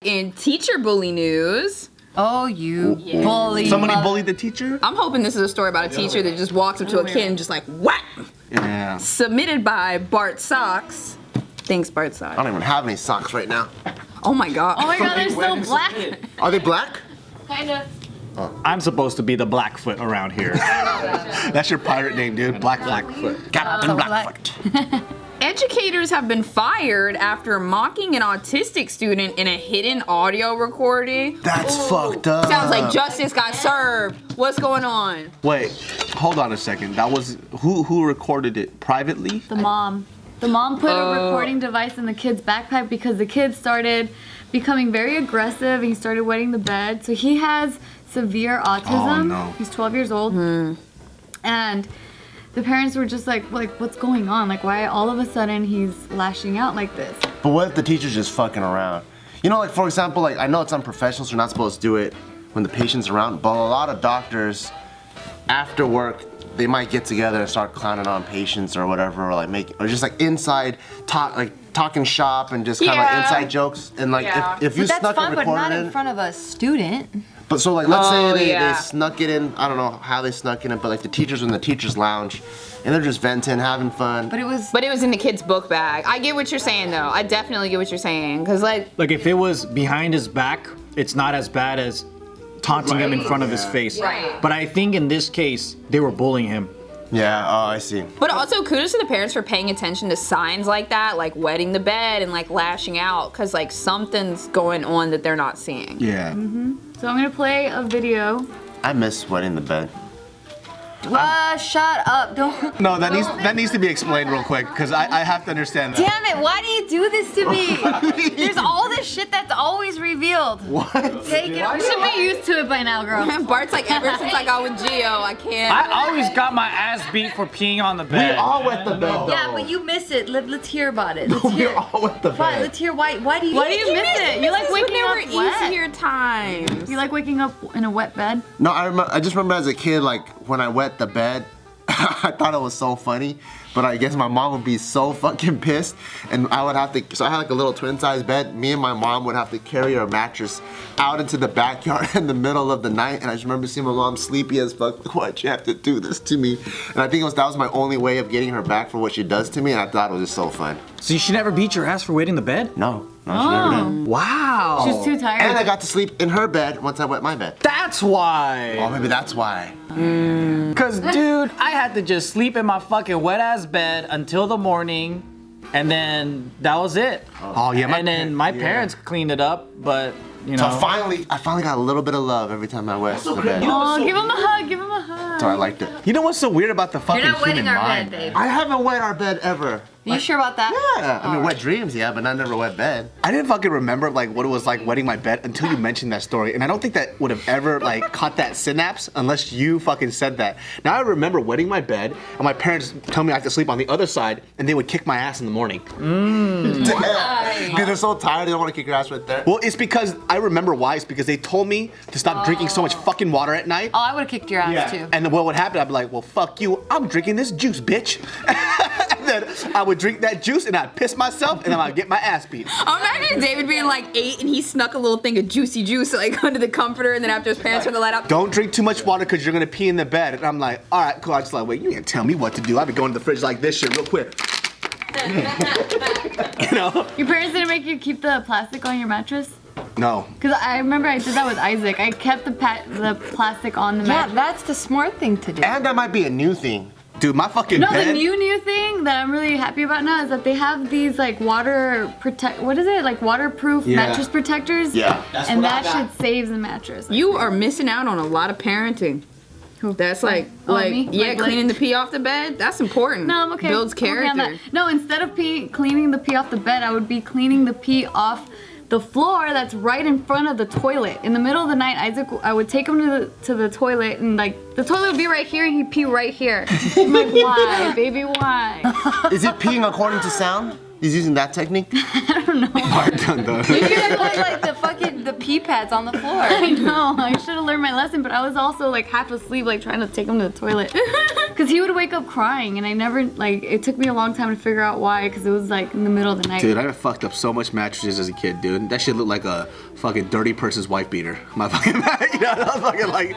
In teacher bully news. Oh, you bully. Somebody bullied the teacher? I'm hoping this is a story about a teacher that just walks up to a kid and just like, whack! Yeah. Submitted by Bart Socks. Thanks, Bart Socks. I don't even have any socks right now. Oh my god. Oh my god, they're so black. Are they black? Kinda. I'm supposed to be the Blackfoot around here. That's your pirate name, dude. Blackfoot. Captain Blackfoot. Educators have been fired after mocking an autistic student in a hidden audio recording. That's fucked up. Sounds like justice got served. What's going on? Wait, hold on a second. That was who recorded it privately? The mom. The mom put a recording device in the kid's backpack because the kid started becoming very aggressive and he started wetting the bed. So he has severe autism. Oh, no. He's 12 years old. And the parents were just like, what's going on? Like, why all of a sudden he's lashing out like this? But what if the teacher's just fucking around? You know, like for example, like I know it's unprofessional, so you're not supposed to do it when the patient's around, but a lot of doctors, after work, they might get together and start clowning on patients or whatever, or like just like inside talking shop and just kind of like inside jokes. And like if you But snuck that's fine, a but recording not in front of a student. But so like let's say they snuck it in, I don't know how they snuck in it, but like the teachers were in the teacher's lounge and they're just venting, having fun. But it was in the kid's book bag. I get what you're saying though. I definitely get what you're saying. Cause like if it was behind his back, it's not as bad as taunting him in front of his face. Right. But I think in this case, they were bullying him. Yeah, oh, I see. But also kudos to the parents for paying attention to signs like that, like wetting the bed and like lashing out, cause like something's going on that they're not seeing. Yeah. So I'm gonna play a video. I miss wetting the bed. shut up. Don't. No, that needs to be explained real quick, because I have to understand that. Damn it, why do you do this to me? There's all this shit that's always revealed. What? Take it. You should be used to it by now, girl. Bart's like, ever since I got with Gio, I can't. I always got my ass beat for peeing on the bed. We all wet the bed though. Yeah, but you miss it. Let's hear about it. Let's We hear. all wet the Fine, bed. let's hear why do you miss it? You like This is waking when up there were wet? easier times. You like waking up in a wet bed? No, I just remember as a kid, like when I wet the bed, I thought it was so funny, but I guess my mom would be so fucking pissed, and I would have to, so I had like a little twin-size bed, me and my mom would have to carry our mattress out into the backyard in the middle of the night, and I just remember seeing my mom sleepy as fuck. Why'd you have to do this to me? And I think that was my only way of getting her back for what she does to me, and I thought it was just so fun. So she never beat your ass for wetting the bed? No, she never did. Wow. She was too tired. And I got to sleep in her bed once I wet my bed. That's why. Oh, maybe that's why. Cause dude, I had to just sleep in my fucking wet ass bed until the morning, and then that was it. Oh yeah, And then my parents cleaned it up, but you So know. I finally got a little bit of love every time I wet the bed. Oh, give him a hug, give him a hug. So I liked it. You know what's so weird about the fucking You're not human wetting our mind? bed, babe. I haven't wet our bed ever. Are you sure about that? Yeah, I mean wet dreams, yeah, but I never wet bed. I didn't fucking remember like what it was like wetting my bed until you mentioned that story, and I don't think that would have ever like caught that synapse unless you fucking said that. Now I remember wetting my bed, and my parents tell me I have to sleep on the other side, and they would kick my ass in the morning. Dude, they're so tired they don't want to kick your ass right there. Well, it's because I remember why. It's because they told me to stop drinking so much fucking water at night. Oh, I would have kicked your ass too. And then what would happen? I'd be like, well, fuck you. I'm drinking this juice, bitch. And then I would drink that juice and I'd piss myself and then I'd get my ass beat. I'm imagining David being like 8 and he snuck a little thing of juicy juice like under the comforter, and then after his parents turned the light out. Don't drink too much water because you're gonna pee in the bed. And I'm like, all right, cool. I just like, wait, you can't tell me what to do. I'd be going to the fridge like this shit real quick. You know? Your parents didn't make you keep the plastic on your mattress? No. Because I remember I did that with Isaac. I kept the plastic on the Yeah, mattress. that's the smart thing to do. And that might be a new thing. Dude, my fucking No, bed. the new thing that I'm really happy about now is that they have these like waterproof mattress protectors. Yeah. And that shit saves the mattress. You are missing out on a lot of parenting. That's like me? Like, cleaning the pee off the bed. That's important. No, I'm okay. Builds I'm okay on character. that. No, instead of cleaning the pee off the bed, I would be cleaning the pee off the floor that's right in front of the toilet. In the middle of the night, I would take him to the toilet, and like the toilet would be right here and he'd pee right here. I'm like, why, baby, why? Is it peeing according to sound? He's using that technique? Bart done though. You should have put like the pee pads on the floor. I know. I should have learned my lesson, but I was also like half asleep, like trying to take him to the toilet. Because he would wake up crying, and I never, like, it took me a long time to figure out why, because it was like in the middle of the night. Dude, I fucked up so much mattresses as a kid, dude. That shit looked like a fucking dirty person's wife beater. My fucking, you know, that was fucking like,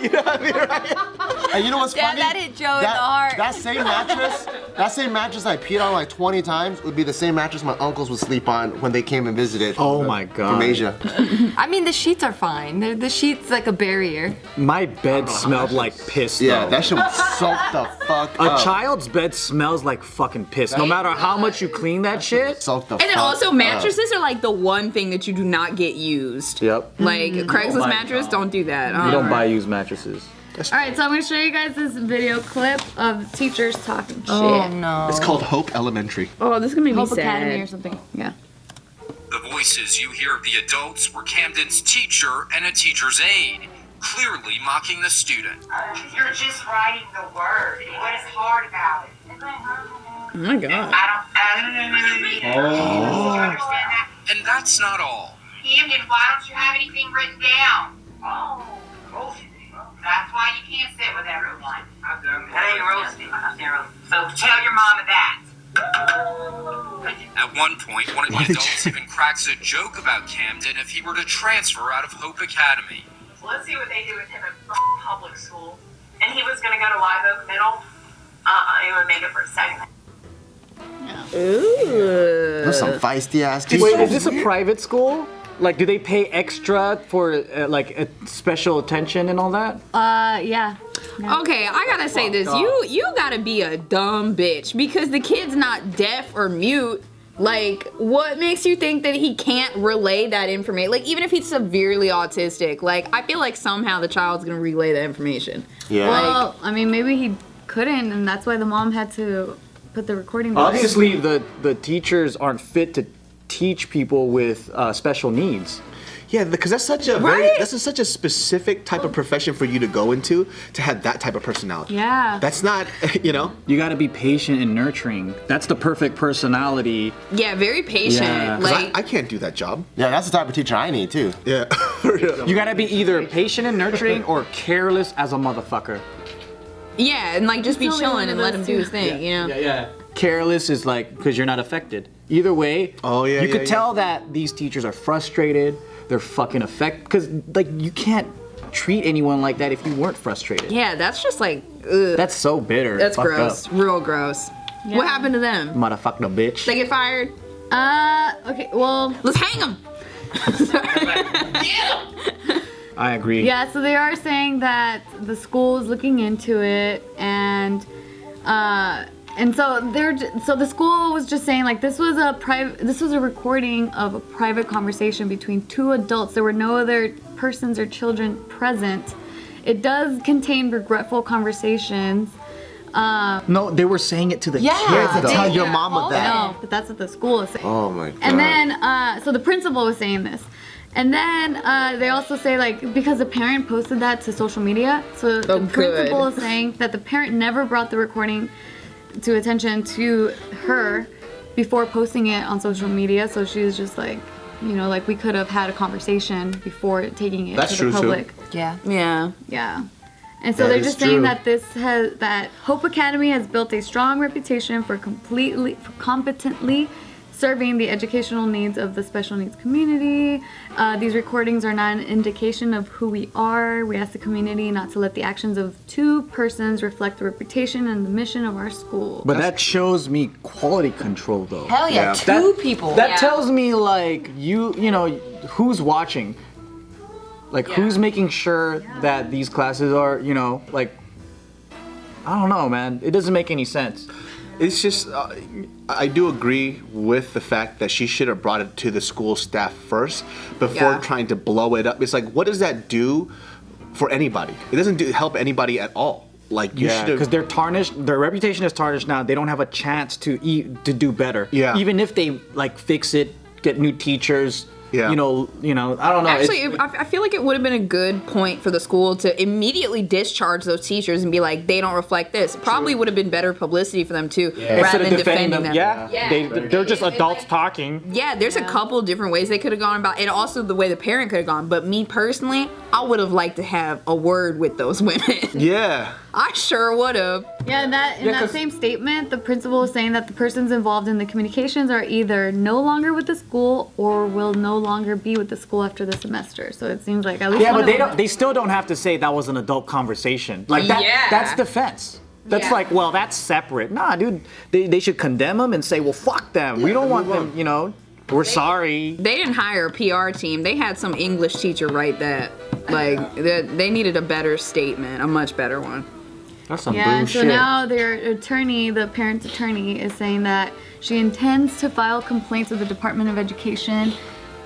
you know what I mean, right? And you know what's Yeah, funny? that hit Joe in the heart. That same mattress I peed on like 20 times would be the same mattress my uncles would sleep on when they came and visited. Oh my God. From Asia. I mean, the sheets are fine. The sheets like a barrier. My bed smelled like piss. Yeah, though. that shit would soak the fuck up. A child's bed smells like fucking piss. No matter how much you clean that shit. Soak the And then fuck also up. mattresses are like the one thing that you do not get used. Yep. Like Craigslist buy- mattress, don't do that. You don't buy used mattresses. All right, so I'm gonna show you guys this video clip of teachers talking shit. Oh no. It's called Hope Elementary. Oh, this is gonna make me Hope sad. Academy or something. Yeah. The voices you hear of the adults were Camden's teacher and a teacher's aide, clearly mocking the student. You're just writing the word. What is hard about it? Oh my God. I don't understand that. And that's not all. Camden, why don't you have anything written down? Oh, roasting. That's why you can't sit with everyone. That ain't roasting. So tell your mama that. At one point, one of the adults even cracks a joke about Camden if he were to transfer out of Hope Academy. Let's see what they do with him in public school. And he was going to go to Live Oak Middle. He would make it for a second. Ooh. There's some feisty ass Wait, teachers. is this a private school? Like, do they pay extra for like special attention and all that? Yeah. Okay, I gotta say this. You gotta be a dumb bitch because the kid's not deaf or mute. Like, what makes you think that he can't relay that information? Like, even if he's severely autistic, like, I feel like somehow the child's gonna relay that information. Yeah. Well, I mean, maybe he couldn't, and that's why the mom had to put the recording down. Obviously, the teachers aren't fit to teach people with special needs. Yeah, because that's such a such a specific type of profession for you to go into to have that type of personality. Yeah. That's not, you know. You got to be patient and nurturing. That's the perfect personality. Yeah, very patient. Yeah. 'Cause Like, I can't do that job. Yeah, that's the type of teacher I need too. Yeah. You got to be either patient and nurturing or careless as a motherfucker. yeah, and like just be It's only chilling one and of let him those do two. his thing, you know? Yeah. Careless is like because you're not affected. Either way, Oh, yeah, you could yeah, tell that these teachers are frustrated. They're fucking affected because like you can't treat anyone like that if you weren't frustrated. Yeah, that's just like, ugh. That's so bitter. That's Fucked gross. up. Real gross. Yeah. What happened to them? Motherfucker, bitch. They get fired? Okay, well, Let's hang them. I agree. yeah, so they are saying that the school is looking into it, and so the school was just saying like this was a recording of a private conversation between two adults. There were no other persons or children present. It does contain regretful conversations. No, they were saying it to the Yeah. kids. To though. tell your mama I that. know, but that's what the school is saying. Oh my god. And then, so the principal was saying this. And then they also say, like, because the parent posted that to social media, so the principal is saying that the parent never brought the recording to attention to her before posting it on social media. So she was just like, you know, like we could have had a conversation before taking it That's to true, the too. public. Yeah. Yeah. Yeah. And so That they're is just saying true. that that Hope Academy has built a strong reputation for competently serving the educational needs of the special needs community. These recordings are not an indication of who we are. We ask the community not to let the actions of two persons reflect the reputation and the mission of our school. But that shows me quality control, though. Hell yeah. Yeah. Two people. That tells me like you know who's watching. Like who's making sure that these classes are, you know, like I don't know, man. It doesn't make any sense. It's just, I do agree with the fact that she should have brought it to the school staff first before Yeah. trying to blow it up. It's like, what does that do for anybody? It doesn't help anybody at all. Like you should because have. they're tarnished. Their reputation is tarnished now. They don't have a chance to do better. Yeah. Even if they like fix it, get new teachers, Yeah. You know, I don't know. Actually, I feel like it would have been a good point for the school to immediately discharge those teachers and be like, they don't reflect this. Probably would have been better publicity for them too, rather than defending them. Yeah. They're just adults talking. Yeah, there's a couple different ways they could have gone about it. And also the way the parent could have gone. But me personally, I would have liked to have a word with those women. Yeah. I sure would have. Yeah, in that same statement, the principal is saying that the persons involved in the communications are either no longer with the school or will no longer be with the school after the semester. So it seems like at least one of them- they still don't have to say that was an adult conversation. Like that. Yeah. That's defense. That's like, well, that's separate. Nah, dude. They should condemn them and say, well, fuck them. We don't want them. You know, we're sorry. They didn't hire a PR team. They had some English teacher write that. Like they needed a better statement, a much better one. That's some and bullshit. so now their attorney, the parent's attorney, is saying that she intends to file complaints with the Department of Education.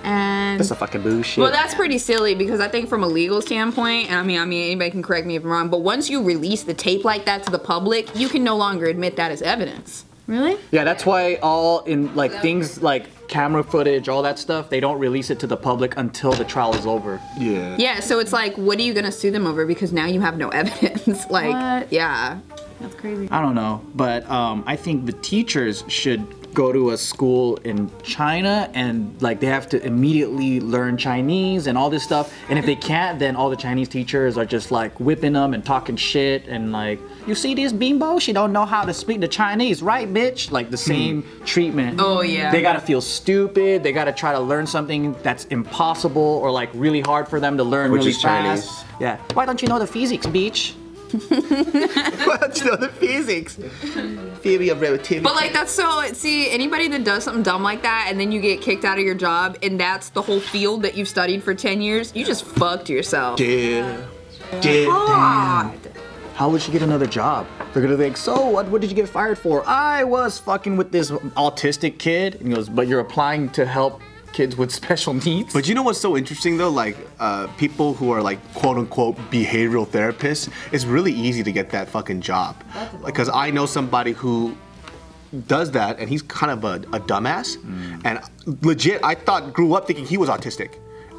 And That's a fucking bullshit. Well, that's pretty silly because I think from a legal standpoint, and I mean, anybody can correct me if I'm wrong, but once you release the tape like that to the public, you can no longer admit that as evidence. Really? Yeah, that's why all in like things like camera footage, all that stuff, they don't release it to the public until the trial is over. Yeah. Yeah, so it's like, what are you gonna sue them over? Because now you have no evidence. Like, What? yeah. That's crazy. I don't know, but I think the teachers should go to a school in China and like they have to immediately learn Chinese and all this stuff. And if they can't, then all the Chinese teachers are just like whipping them and talking shit and like, you see this bimbo? She don't know how to speak the Chinese, right, bitch? Like the same treatment. Oh, yeah. They gotta feel stupid. They gotta try to learn something that's impossible or like really hard for them to learn Which really is fast. Chinese. Yeah. Why don't you know the physics, bitch? What's the physics? Theory of relativity. But like that's so, see, anybody that does something dumb like that and then you get kicked out of your job and that's the whole field that you've studied for 10 years, you just fucked yourself. Yeah. God. How would she get another job? They're gonna think, so what did you get fired for? I was fucking with this autistic kid. And he goes, but you're applying to help kids with special needs? But you know what's so interesting though? Like people who are like quote unquote behavioral therapists, it's really easy to get that fucking job. Because I know somebody who does that and he's kind of a dumbass. And legit, I grew up thinking he was autistic.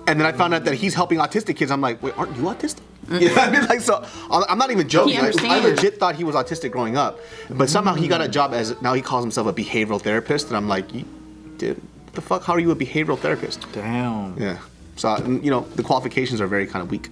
And then I found out that he's helping autistic kids. I'm like, wait, aren't you autistic? You know what I mean? Like, so I'm not even joking. He I understands. legit thought he was autistic growing up. But somehow he got a job as, now he calls himself a behavioral therapist. And I'm like, dude, what the fuck? How are you a behavioral therapist? Damn. Yeah. So, you know, the qualifications are very kind of weak.